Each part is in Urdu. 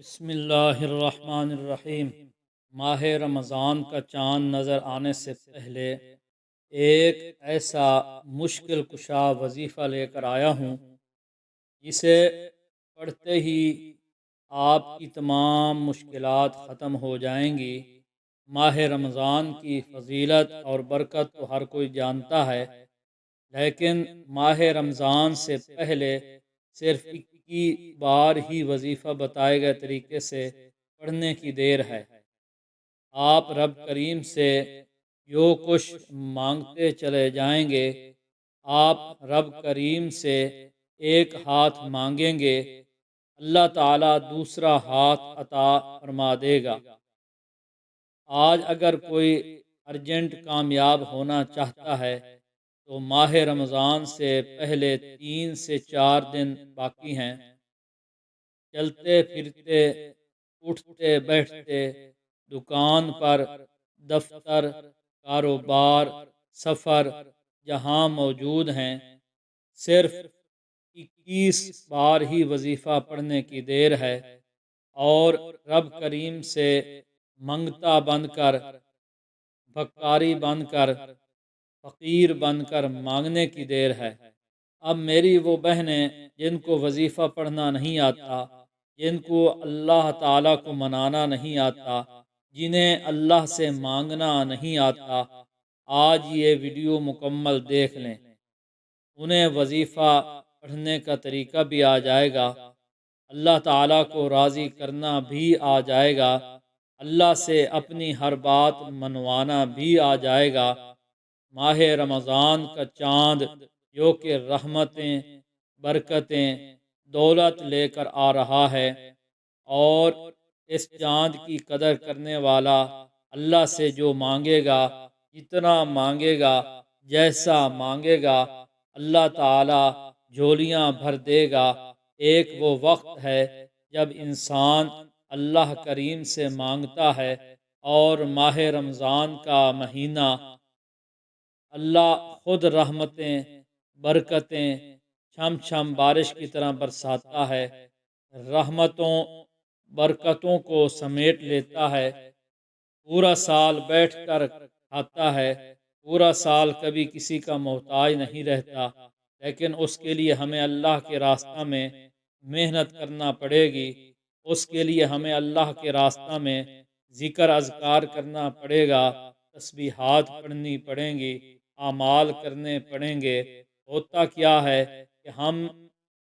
بسم اللہ الرحمن الرحیم۔ ماہ رمضان کا چاند نظر آنے سے پہلے ایک ایسا مشکل کشا وظیفہ لے کر آیا ہوں جسے پڑھتے ہی آپ کی تمام مشکلات ختم ہو جائیں گی۔ ماہ رمضان کی فضیلت اور برکت تو ہر کوئی جانتا ہے، لیکن ماہ رمضان سے پہلے صرف 21 بار ہی وظیفہ بتائے گئے طریقے سے پڑھنے کی دیر ہے۔ آپ رب کریم سے جو کچھ مانگتے چلے جائیں گے، آپ رب کریم سے ایک ہاتھ مانگیں گے، اللہ تعالیٰ دوسرا ہاتھ عطا فرما دے گا۔ آج اگر کوئی ارجنٹ کامیاب ہونا چاہتا ہے تو ماہ رمضان سے پہلے 3 سے 4 دن باقی ہیں۔ چلتے پھرتے، اٹھتے بیٹھتے، دکان پر، دفتر، کاروبار، سفر جہاں موجود ہیں، صرف 21 بار ہی وظیفہ پڑھنے کی دیر ہے، اور رب کریم سے منگتا بن کر، بھکاری بن کر، فقیر بن کر مانگنے کی دیر ہے۔ اب میری وہ بہنیں جن کو وظیفہ پڑھنا نہیں آتا، جن کو اللہ تعالیٰ کو منانا نہیں آتا، جنہیں اللہ سے مانگنا نہیں آتا، آج یہ ویڈیو مکمل دیکھ لیں۔ انہیں وظیفہ پڑھنے کا طریقہ بھی آ جائے گا، اللہ تعالیٰ کو راضی کرنا بھی آ جائے گا، اللہ سے اپنی ہر بات منوانا بھی آ جائے گا۔ ماہ رمضان کا چاند جو کہ رحمتیں، برکتیں، دولت لے کر آ رہا ہے، اور اس چاند کی قدر کرنے والا اللہ سے جو مانگے گا، جتنا مانگے گا، جیسا مانگے گا، اللہ تعالی جھولیاں بھر دے گا۔ ایک وہ وقت ہے جب انسان اللہ کریم سے مانگتا ہے، اور ماہ رمضان کا مہینہ اللہ خود رحمتیں، برکتیں چھم چھم بارش کی طرح برساتا ہے، رحمتوں، برکتوں کو سمیٹ لیتا ہے، پورا سال بیٹھ کر کھاتا ہے، پورا سال کبھی کسی کا محتاج نہیں رہتا، لیکن اس کے لیے ہمیں اللہ کے راستہ میں محنت کرنا پڑے گی، اس کے لیے ہمیں اللہ کے راستہ میں ذکر اذکار کرنا پڑے گا، تسبیحات پڑھنی پڑیں گی، اعمال کرنے پڑیں گے۔ ہوتا کیا ہے کہ ہم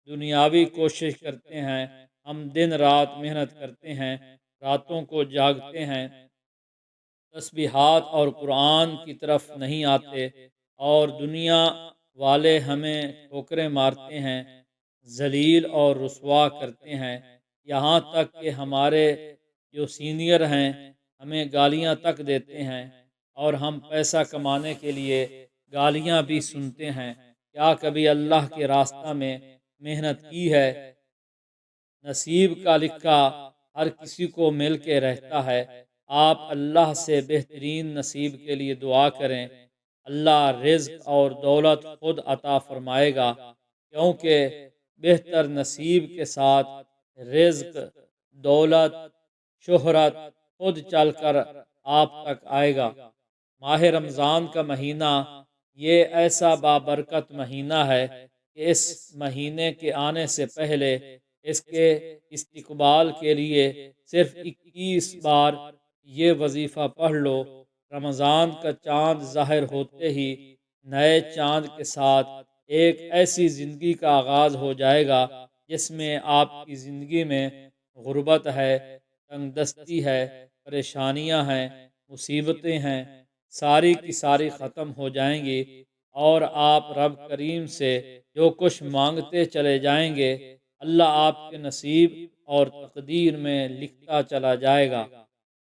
دنیاوی کوشش کرتے ہیں، ہم دن رات محنت کرتے ہیں، راتوں کو جاگتے ہیں، تسبیحات اور قرآن کی طرف نہیں آتے، اور دنیا والے ہمیں ٹھوکریں مارتے ہیں، ذلیل اور رسوا کرتے ہیں، یہاں تک کہ ہمارے جو سینئر ہیں ہمیں گالیاں تک دیتے ہیں، اور ہم پیسہ کمانے کے لیے گالیاں بھی سنتے ہیں۔ کیا کبھی اللہ کے راستہ میں محنت کی ہے؟ نصیب کا لکھا ہر کسی کو مل کے رہتا ہے۔ آپ اللہ سے بہترین نصیب کے لیے دعا کریں، اللہ رزق اور دولت خود عطا فرمائے گا، کیونکہ بہتر نصیب کے ساتھ رزق، دولت، شہرت خود چل کر آپ تک آئے گا۔ ماہ رمضان کا مہینہ یہ ایسا بابرکت مہینہ ہے کہ اس مہینے کے آنے سے پہلے اس کے استقبال کے لیے صرف 21 بار یہ وظیفہ پڑھ لو۔ رمضان کا چاند ظاہر ہوتے ہی نئے چاند کے ساتھ ایک ایسی زندگی کا آغاز ہو جائے گا جس میں آپ کی زندگی میں غربت ہے، تنگ دستی ہے، پریشانیاں ہیں، مصیبتیں ہیں، ساری کی ساری ختم ہو جائیں گی، اور آپ رب کریم سے جو کچھ مانگتے چلے جائیں گے، اللہ آپ کے نصیب اور تقدیر میں لکھتا چلا جائے گا۔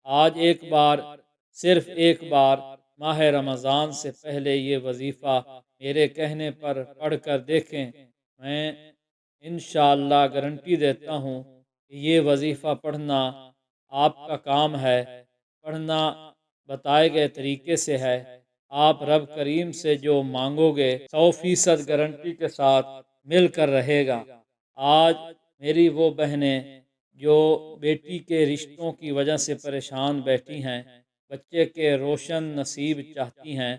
آج ایک بار، صرف ایک بار ماہ رمضان سے پہلے یہ وظیفہ میرے کہنے پر پڑھ کر دیکھیں، میں انشاءاللہ گارنٹی دیتا ہوں کہ یہ وظیفہ پڑھنا آپ کا کام ہے، پڑھنا بتائے گئے طریقے سے ہے۔ آپ رب کریم سے جو مانگو گے 100% گارنٹی کے ساتھ مل کر رہے گا۔ آج میری وہ بہنیں جو بیٹی کے رشتوں کی وجہ سے پریشان بیٹھی ہیں، بچے کے روشن نصیب چاہتی ہیں،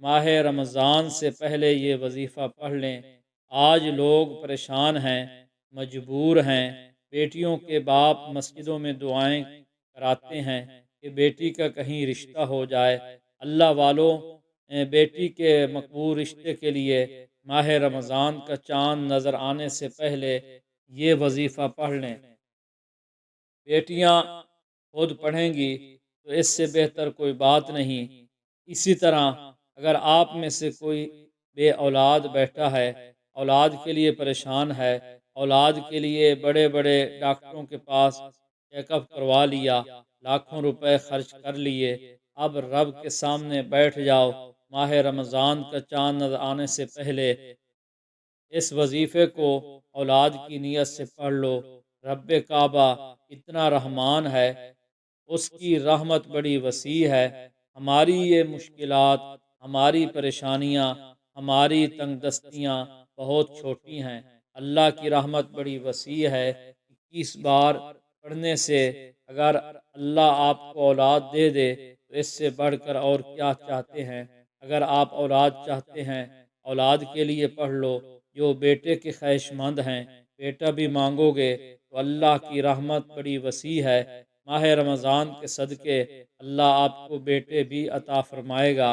ماہ رمضان سے پہلے یہ وظیفہ پڑھ لیں۔ آج لوگ پریشان ہیں، مجبور ہیں۔ بیٹیوں کے باپ مسجدوں میں دعائیں کراتے ہیں کہ بیٹی کا کہیں رشتہ ہو جائے۔ اللہ والوں، بیٹی کے مقبول رشتے کے لیے ماہ رمضان کا چاند نظر آنے سے پہلے یہ وظیفہ پڑھ لیں۔ بیٹیاں خود پڑھیں گی تو اس سے بہتر کوئی بات نہیں۔ اسی طرح اگر آپ میں سے کوئی بے اولاد بیٹھا ہے، اولاد کے لیے پریشان ہے، اولاد کے لیے بڑے بڑے ڈاکٹروں کے پاس چیک اپ کروا لیا، لاکھوں روپے خرچ کر لیے، اب رب کے سامنے بیٹھ جاؤ، ماہ رمضان کا چاند نظر آنے سے پہلے اس وظیفے کو اولاد کی نیت سے پڑھ لو۔ رب کعبہ اتنا رحمان ہے، اس کی رحمت بڑی وسیع ہے۔ ہماری یہ مشکلات، ہماری پریشانیاں، ہماری تنگ دستیاں بہت چھوٹی ہیں۔ اللہ کی رحمت بڑی وسیع ہے۔ 21 بار پڑھنے سے اگر اللہ آپ کو اولاد دے دے تو اس سے بڑھ کر اور کیا چاہتے ہیں۔ اگر آپ اولاد چاہتے ہیں، اولاد کے لیے پڑھ لو۔ جو بیٹے کے خواہش مند ہیں، بیٹا بھی مانگو گے تو اللہ کی رحمت بڑی وسیع ہے۔ ماہ رمضان کے صدقے اللہ آپ کو بیٹے بھی عطا فرمائے گا۔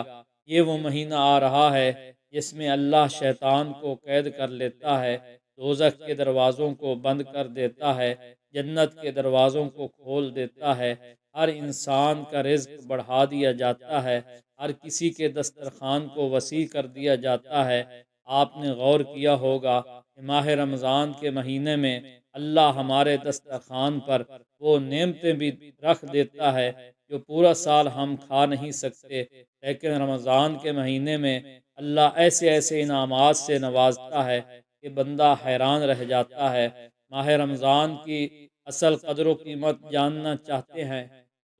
یہ وہ مہینہ آ رہا ہے جس میں اللہ شیطان کو قید کر لیتا ہے، دوزخ کے دروازوں کو بند کر دیتا ہے، جنت کے دروازوں کو کھول دیتا ہے، ہر انسان کا رزق بڑھا دیا جاتا ہے، ہر کسی کے دسترخوان کو وسیع کر دیا جاتا ہے۔ آپ نے غور کیا ہوگا کہ ماہ رمضان کے مہینے میں اللہ ہمارے دسترخوان پر وہ نعمتیں بھی رکھ دیتا ہے جو پورا سال ہم کھا نہیں سکتے، لیکن رمضان کے مہینے میں اللہ ایسے ایسے انعامات سے نوازتا ہے کہ بندہ حیران رہ جاتا ہے۔ ماہ رمضان کی اصل قدر و قیمت جاننا چاہتے ہیں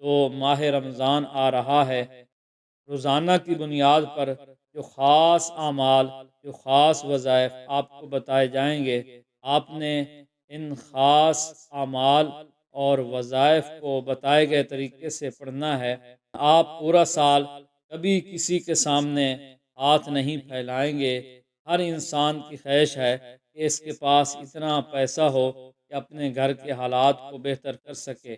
تو ماہ رمضان آ رہا ہے۔ روزانہ کی بنیاد پر جو خاص اعمال، جو خاص وظائف آپ کو بتائے جائیں گے، آپ نے ان خاص اعمال اور وظائف کو بتائے گئے طریقے سے پڑھنا ہے۔ آپ پورا سال کبھی کسی کے سامنے ہاتھ نہیں پھیلائیں گے۔ ہر انسان کی خواہش ہے کہ اس کے پاس اتنا پیسہ ہو کہ اپنے گھر کے حالات کو بہتر کر سکے،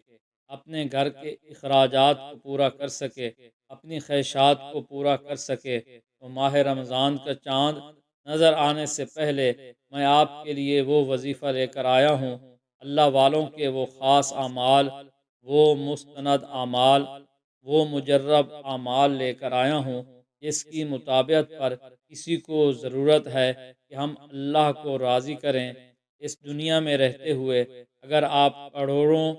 اپنے گھر کے اخراجات کو پورا کر سکے، اپنی خواہشات کو پورا کر سکے۔ تو ماہ رمضان کا چاند نظر آنے سے پہلے میں آپ کے لیے وہ وظیفہ لے کر آیا ہوں۔ اللہ والوں کے وہ خاص اعمال، وہ مستند اعمال، وہ مجرب اعمال لے کر آیا ہوں جس کی مطابقت پر کسی کو ضرورت ہے کہ ہم اللہ کو راضی کریں۔ اس دنیا میں رہتے ہوئے اگر آپ کروڑوں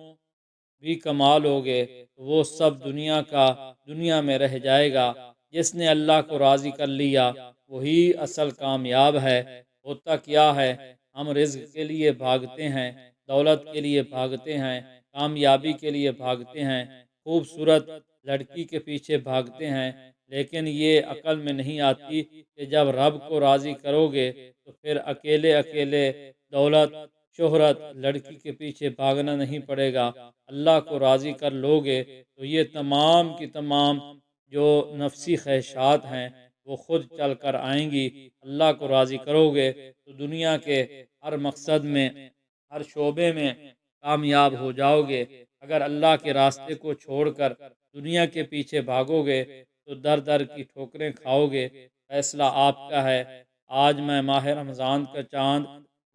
بھی کما لوگے تو وہ سب دنیا کا دنیا میں رہ جائے گا۔ جس نے اللہ کو راضی کر لیا وہی اصل کامیاب ہے۔ ہوتا کیا ہے، ہم رزق کے لیے بھاگتے ہیں، دولت کے لیے بھاگتے ہیں، کامیابی کے لیے بھاگتے ہیں، خوبصورت لڑکی کے پیچھے بھاگتے ہیں، لیکن یہ عقل میں نہیں آتی کہ جب رب کو راضی کرو گے تو پھر اکیلے اکیلے دولت، شہرت، لڑکی کے پیچھے بھاگنا نہیں پڑے گا۔ اللہ کو راضی کر لو گے تو یہ تمام کی تمام جو نفسی خواہشات ہیں وہ خود چل کر آئیں گی۔ اللہ کو راضی کرو گے تو دنیا کے ہر مقصد میں، ہر شعبے میں کامیاب ہو جاؤ گے۔ اگر اللہ کے راستے کو چھوڑ کر دنیا کے پیچھے بھاگو گے تو در در کی ٹھوکریں کھاؤ گے۔ فیصلہ آپ کا ہے۔ آج میں ماہ رمضان کا چاند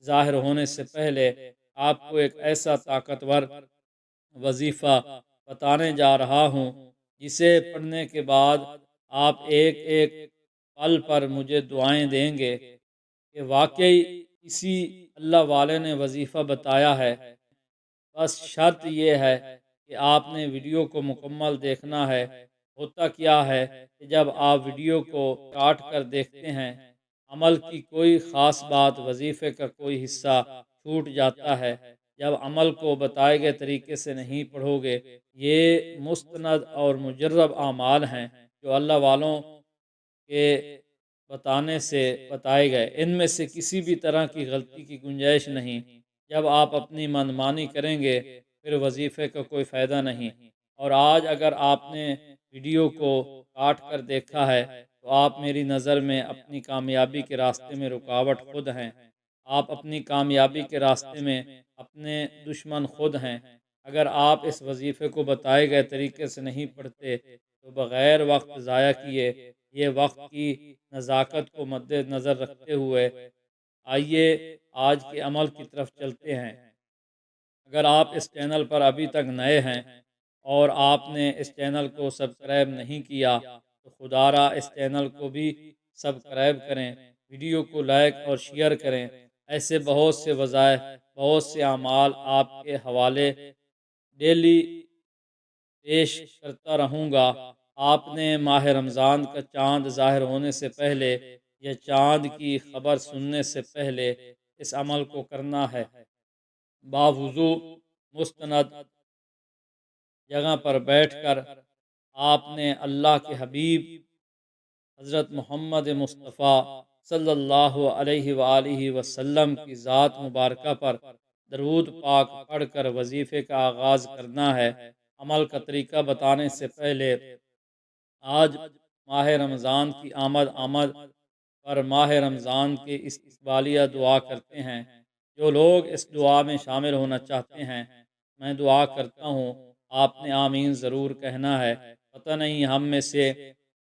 ظاہر ہونے سے پہلے آپ کو ایک ایسا طاقتور وظیفہ بتانے جا رہا ہوں جسے پڑھنے کے بعد آپ ایک ایک پل پر مجھے دعائیں دیں گے کہ واقعی اسی اللہ والے نے وظیفہ بتایا ہے۔ بس شرط یہ ہے کہ آپ نے ویڈیو کو مکمل دیکھنا ہے۔ ہوتا کیا ہے کہ جب آپ ویڈیو کو کاٹ کر دیکھتے ہیں، عمل کی کوئی خاص بات، وظیفے کا کوئی حصہ چھوٹ جاتا ہے۔ جب عمل کو بتائے گئے طریقے سے نہیں پڑھو گے، یہ مستند اور مجرب اعمال ہیں جو اللہ والوں کے بتانے سے بتائے گئے، ان میں سے کسی بھی طرح کی غلطی کی گنجائش نہیں۔ جب آپ اپنی منمانی کریں گے پھر وظیفے کا کوئی فائدہ نہیں۔ اور آج اگر آپ نے ویڈیو کو کاٹ کر دیکھا ہے تو آپ میری نظر میں اپنی کامیابی کے راستے میں رکاوٹ خود ہیں۔ آپ اپنی کامیابی کے راستے میں اپنے دشمن خود ہیں۔ اگر آپ اس وظیفے کو بتائے گئے طریقے سے نہیں پڑھتے تو بغیر وقت ضائع کیے، یہ وقت کی نزاکت کو مد نظر رکھتے ہوئے، آئیے آج کے عمل کی طرف چلتے ہیں۔ اگر آپ اس چینل پر ابھی تک نئے ہیں اور آپ نے اس چینل کو سبسکرائب نہیں کیا تو خدا را اس چینل کو بھی سبسکرائب کریں، ویڈیو کو لائک اور شیئر کریں۔ ایسے بہت سے وظائف، بہت سے اعمال آپ کے حوالے ڈیلی پیش کرتا رہوں گا۔ آپ نے ماہ رمضان کا چاند ظاہر ہونے سے پہلے یا چاند کی خبر سننے سے پہلے اس عمل کو کرنا ہے۔ باوضو مستند جگہ پر بیٹھ کر آپ نے اللہ کے حبیب حضرت محمد مصطفیٰ صلی اللہ علیہ وآلہ وسلم کی ذات مبارکہ پر درود پاک پڑھ کر وظیفے کا آغاز کرنا ہے۔ عمل کا طریقہ بتانے سے پہلے آج ماہ رمضان کی آمد پر ماہ رمضان کے استقبالیہ دعا کرتے ہیں۔ جو لوگ اس دعا میں شامل ہونا چاہتے ہیں، میں دعا کرتا ہوں آپ نے آمین ضرور کہنا ہے۔ پتہ نہیں ہم میں سے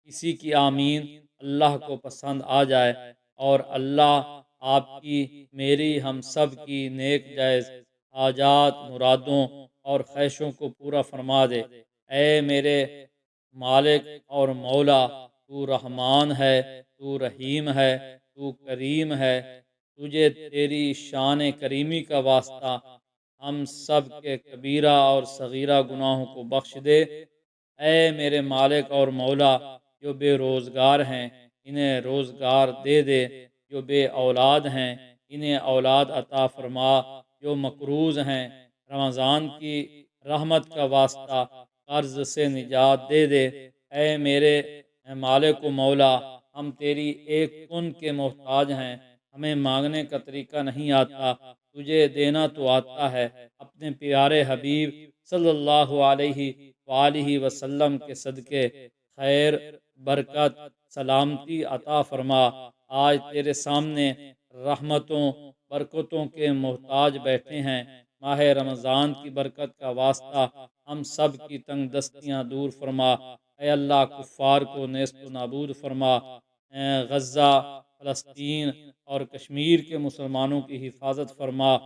کسی کی آمین اللہ کو پسند آ جائے اور اللہ آپ کی، میری، ہم سب کی نیک جائز حاجات، مرادوں اور خواہشوں کو پورا فرما دے۔ اے میرے مالک اور مولا، تو رحمان ہے، تو رحیم ہے، تو کریم ہے، تجھے تیری شان کریمی کا واسطہ ہم سب کے کبیرہ اور صغیرہ گناہوں کو بخش دے۔ اے میرے مالک اور مولا، جو بے روزگار ہیں انہیں روزگار دے دے، جو بے اولاد ہیں انہیں اولاد عطا فرما، جو مقروض ہیں رمضان کی رحمت کا واسطہ قرض سے نجات دے دے۔ اے میرے مالک و مولا، ہم تیری ایک کن کے محتاج ہیں، ہمیں مانگنے کا طریقہ نہیں آتا، تجھے دینا تو آتا ہے۔ اپنے پیارے حبیب صلی اللہ علیہ وآلہ وسلم کے صدقے خیر، برکت، سلامتی عطا فرما۔ آج تیرے سامنے رحمتوں، برکتوں کے محتاج بیٹھے ہیں۔ ماہ رمضان کی برکت کا واسطہ ہم سب کی تنگ دستیاں دور فرما۔ اے اللہ، کفار کو نیست و نابود فرما۔ غزہ، فلسطین اور کشمیر کے مسلمانوں کی حفاظت فرما۔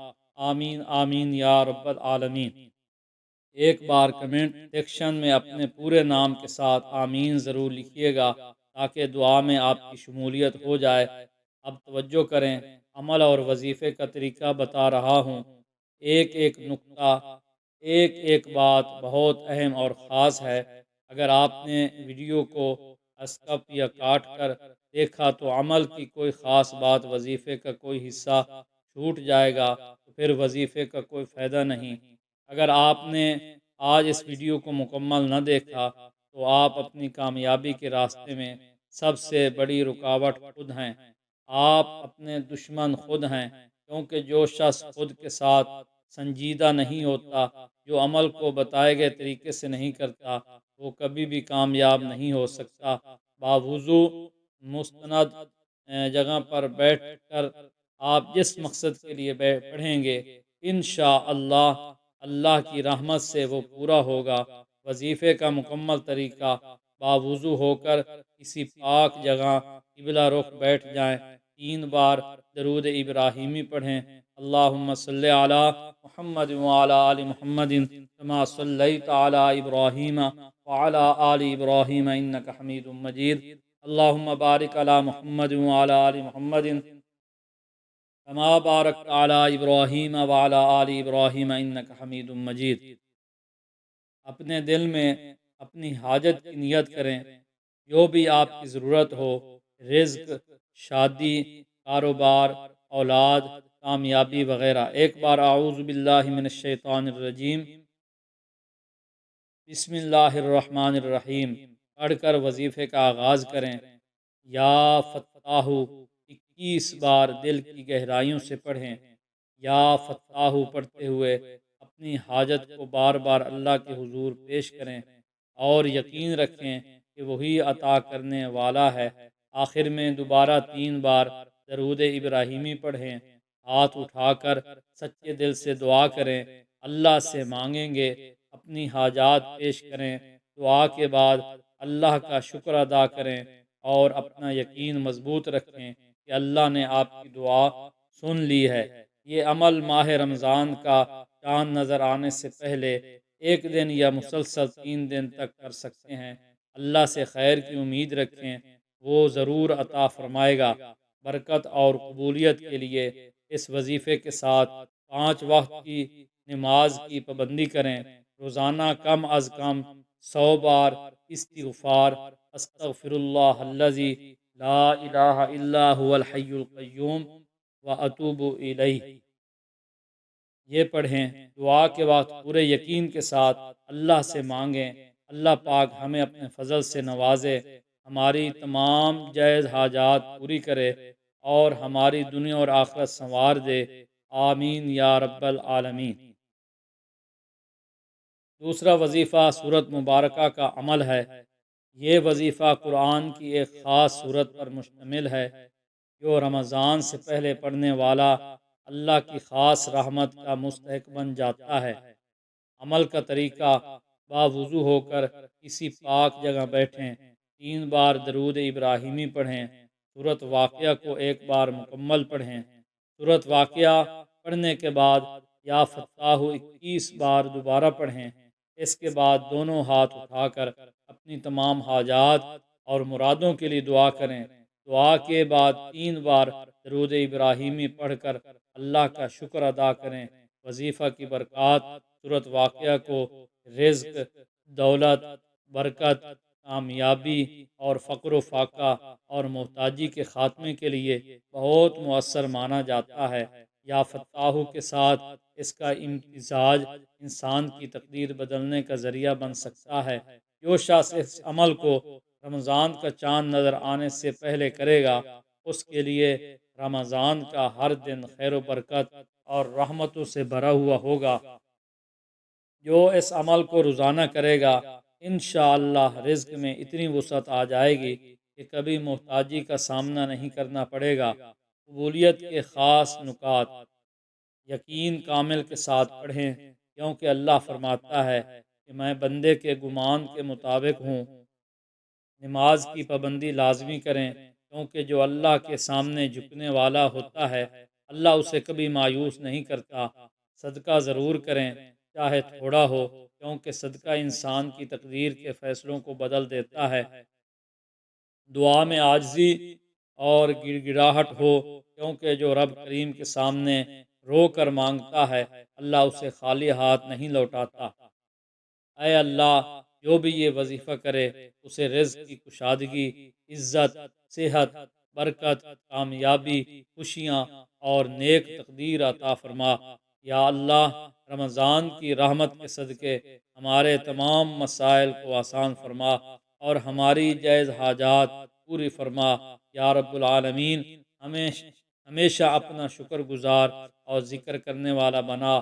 آمین آمین یا رب العالمین۔ ایک بار کمنٹ سیکشن میں اپنے پورے نام کے ساتھ آمین ضرور لکھیے گا تاکہ دعا میں آپ کی شمولیت ہو جائے۔ اب توجہ کریں، عمل اور وظیفے کا طریقہ بتا رہا ہوں۔ ایک ایک نقطہ، ایک ایک بات بہت اہم اور خاص ہے۔ اگر آپ نے ویڈیو کو اسکپ یا کاٹ کر دیکھا تو عمل کی کوئی خاص بات، وظیفے کا کوئی حصہ چھوٹ جائے گا تو پھر وظیفے کا کوئی فائدہ نہیں۔ اگر آپ نے آج اس ویڈیو کو مکمل نہ دیکھا تو آپ اپنی کامیابی کے راستے میں سب سے بڑی رکاوٹ خود ہیں۔ آپ اپنے دشمن خود ہیں، کیونکہ جو شخص خود کے ساتھ سنجیدہ نہیں ہوتا، جو عمل کو بتائے گئے طریقے سے نہیں کرتا، وہ کبھی بھی کامیاب نہیں ہو سکتا۔ باوضو مستند جگہ پر بیٹھ کر آپ جس مقصد کے لیے پڑھیں گے، انشاءاللہ اللہ کی رحمت سے وہ پورا ہوگا۔ وظیفے کا مکمل طریقہ: باوضو ہو کر کسی پاک جگہ قبلہ رخ بیٹھ جائیں، 3 بار درود ابراہیمی پڑھیں۔ اللہم صلی علی محمد وعلی آل محمد کما صلیت علی ابراہیم وعلی آل ابراہیم انک حمید مجید۔ اللہم بارک علی محمد وعلی آل محمد کما بارکت علی ابراہیم وعلی آل ابراہیم انک حمید مجید۔ اپنے دل میں اپنی حاجت کی نیت کریں، جو بھی آپ کی ضرورت ہو، رزق، شادی، کاروبار، اولاد، کامیابی وغیرہ۔ ایک بار اعوذ باللہ من الشیطان الرجیم بسم اللہ الرحمن الرحیم پڑھ کر وظیفے کا آغاز کریں۔ یا فتاح 21 بار دل کی گہرائیوں سے پڑھیں۔ یا فتاح پڑھتے ہوئے اپنی حاجت کو بار بار اللہ کے حضور پیش کریں اور یقین رکھیں کہ وہی عطا کرنے والا ہے۔ آخر میں دوبارہ 3 بار درود ابراہیمی پڑھیں، ہاتھ اٹھا کر سچے دل سے دعا کریں، اللہ سے مانگیں گے، اپنی حاجات پیش کریں، دعا کے بعد اللہ کا شکر ادا کریں اور اپنا یقین مضبوط رکھیں کہ اللہ نے آپ کی دعا سن لی ہے۔ یہ عمل ماہ رمضان کا چاند نظر آنے سے پہلے 1 دن یا مسلسل 3 دن تک کر سکتے ہیں۔ اللہ سے خیر کی امید رکھیں، وہ ضرور عطا فرمائے گا۔ برکت اور قبولیت کے لیے اس وظیفے کے ساتھ 5 وقت کی نماز کی پابندی کریں، روزانہ کم از کم 100 بار استغفار، استغفر اللہ الذی لا الہ الا هو الحی القیوم واتوب الیہ، یہ پڑھیں۔ دعا کے وقت پورے یقین کے ساتھ اللہ سے مانگیں، اللہ پاک ہمیں اپنے فضل سے نوازے، ہماری تمام جائز حاجات پوری کرے اور ہماری دنیا اور آخرت سنوار دے، آمین یا رب العالمین۔ دوسرا وظیفہ سورت مبارکہ کا عمل ہے۔ یہ وظیفہ قرآن کی ایک خاص سورت پر مشتمل ہے جو رمضان سے پہلے پڑھنے والا اللہ کی خاص رحمت کا مستحق بن جاتا ہے۔ عمل کا طریقہ: باوضو ہو کر کسی پاک جگہ بیٹھیں، 3 بار درود ابراہیمی پڑھیں، سورت واقعہ کو 1 بار مکمل پڑھیں۔ سورت واقعہ پڑھنے کے بعد یا فتاح 21 بار دوبارہ پڑھیں۔ اس کے بعد دونوں ہاتھ اٹھا کر اپنی تمام حاجات اور مرادوں کے لیے دعا کریں۔ دعا کے بعد 3 بار درود ابراہیمی پڑھ کر اللہ کا شکر ادا کریں۔ وظیفہ کی برکات: سورت واقعہ کو رزق، دولت، برکت، کامیابی اور فقر و فاقہ اور محتاجی کے خاتمے کے لیے بہت مؤثر مانا جاتا ہے۔ یا فتاح کے ساتھ اس کا امتزاج انسان کی تقدیر بدلنے کا ذریعہ بن سکتا ہے۔ جو شخص اس عمل کو رمضان کا چاند نظر آنے سے پہلے کرے گا، اس کے لیے رمضان کا ہر دن خیر و برکت اور رحمتوں سے بھرا ہوا ہوگا۔ جو اس عمل کو روزانہ کرے گا، انشاءاللہ رزق میں اتنی وسعت آ جائے گی کہ کبھی محتاجی کا سامنا نہیں کرنا پڑے گا۔ قبولیت کے خاص نکات: یقین کامل کے ساتھ پڑھیں، کیونکہ اللہ فرماتا ہے کہ میں بندے کے گمان کے مطابق ہوں۔ نماز کی پابندی لازمی کریں، کیونکہ جو اللہ کے سامنے جھکنے والا ہوتا ہے، اللہ اسے کبھی مایوس نہیں کرتا۔ صدقہ ضرور کریں، چاہے تھوڑا ہو، کیونکہ صدقہ انسان کی تقدیر کے فیصلوں کو بدل دیتا ہے۔ دعا میں عاجزی اور گڑ گڑاہٹ ہو، کیونکہ جو رب کریم کے سامنے رو کر مانگتا ہے، اللہ اسے خالی ہاتھ نہیں لوٹاتا۔ اے اللہ، جو بھی یہ وظیفہ کرے اسے رزق کی کشادگی، عزت، صحت، برکت، کامیابی، خوشیاں اور نیک تقدیر عطا فرما۔ یا اللہ، رمضان کی رحمت کے صدقے ہمارے تمام مسائل کو آسان فرما اور ہماری جائز حاجات پوری فرما۔ یا رب العالمین، ہمیشہ اپنا شکر گزار اور ذکر کرنے والا بنا۔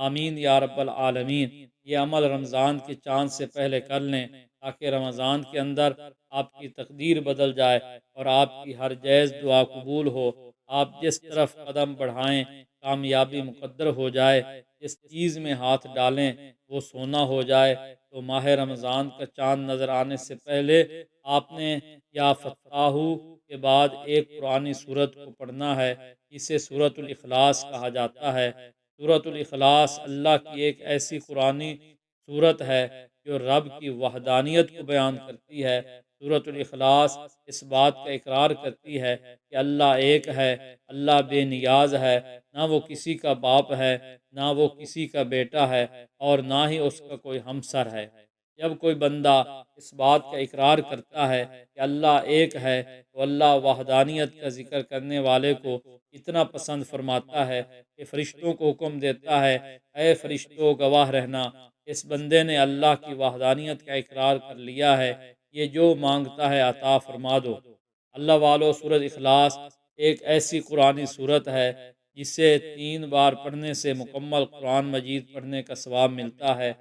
آمین یا رب العالمین۔ یہ عمل رمضان کے چاند سے پہلے کر لیں تاکہ رمضان کے اندر آپ کی تقدیر بدل جائے اور آپ کی ہر جائز دعا قبول ہو۔ آپ جس طرف قدم بڑھائیں کامیابی مقدر ہو جائے، جس چیز میں ہاتھ ڈالیں وہ سونا ہو جائے۔ تو ماہ رمضان کا چاند نظر آنے سے پہلے آپ نے یا فتاح کے بعد ایک قرآنی سورت کو پڑھنا ہے، اسے سورۃ الاخلاص کہا جاتا ہے۔ سورۃ الاخلاص اللہ کی ایک ایسی قرآنی سورت ہے جو رب کی وحدانیت کو بیان کرتی ہے۔ سورۃ الاخلاص اس بات کا اقرار کرتی ہے کہ اللہ ایک ہے، اللہ بے نیاز ہے، نہ وہ کسی کا باپ ہے، نہ وہ کسی کا بیٹا ہے اور نہ ہی اس کا کوئی ہمسر ہے۔ جب کوئی بندہ اس بات کا اقرار کرتا ہے کہ اللہ ایک ہے تو اللہ وحدانیت کا ذکر کرنے والے کو اتنا پسند فرماتا ہے کہ فرشتوں کو حکم دیتا ہے، اے فرشتوں گواہ رہنا، اس بندے نے اللہ کی وحدانیت کا اقرار کر لیا ہے، یہ جو مانگتا ہے عطا فرما دو۔ اللہ والو، سورۃ اخلاص ایک ایسی قرآنی سورت ہے جسے 3 بار پڑھنے سے مکمل قرآن مجید پڑھنے کا ثواب ملتا ہے۔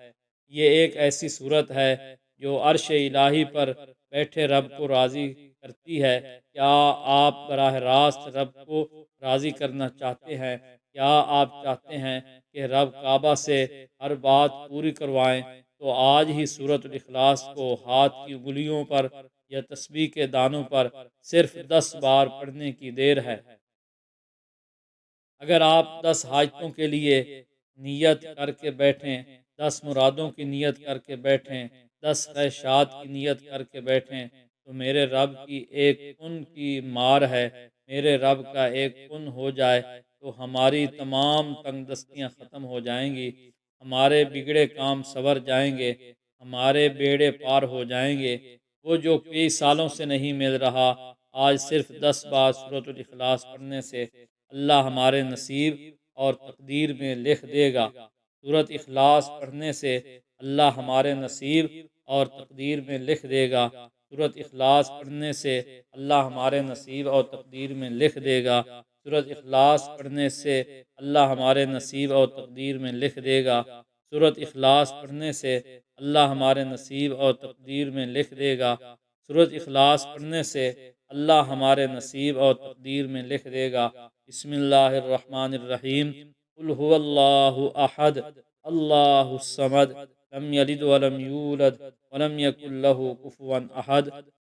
یہ ایک ایسی صورت ہے جو عرش الہی پر بیٹھے رب کو راضی کرتی ہے۔ کیا آپ براہ راست رب کو راضی کرنا چاہتے ہیں؟ کیا آپ چاہتے ہیں کہ رب کعبہ سے ہر بات پوری کروائیں؟ تو آج ہی سورۃ الاخلاص کو ہاتھ کی انگلیوں پر یا تسبیح کے دانوں پر صرف 10 بار پڑھنے کی دیر ہے۔ اگر آپ 10 حاجتوں کے لیے نیت کر کے بیٹھیں، 10 مرادوں کی نیت کر کے بیٹھیں، 10 خواہشات کی نیت کر کے بیٹھیں، تو میرے رب کی ایک کن کی مار ہے۔ میرے رب کا ایک کن ہو جائے تو ہماری تمام تنگ دستیاں ختم ہو جائیں گی، ہمارے بگڑے کام سنور جائیں گے، ہمارے بیڑے پار ہو جائیں گے۔ وہ جو کئی سالوں سے نہیں مل رہا، آج صرف 10 بار سورۃ الاخلاص پڑھنے سے اللہ ہمارے نصیب اور تقدیر میں لکھ دے گا۔ سورۃ اخلاص پڑھنے سے اللہ ہمارے نصیب اور تقدیر میں لکھ دے گا۔ سورۃ اخلاص پڑھنے سے اللہ ہمارے نصیب اور تقدیر میں لکھ دے گا۔ سورۃ اخلاص پڑھنے سے اللہ ہمارے نصیب اور تقدیر میں لکھ دے گا۔ سورۃ اخلاص پڑھنے سے اللہ ہمارے نصیب اور تقدیر میں لکھ دے گا۔ سورۃ اخلاص پڑھنے سے اللہ ہمارے نصیب اور تقدیر میں لکھ دے گا۔ بسم اللہ الرحمن الرحیم۔ قل هو اللہ احد اللہ الصمد لم یلد ولم یولد ولم یکن له کفوا احد۔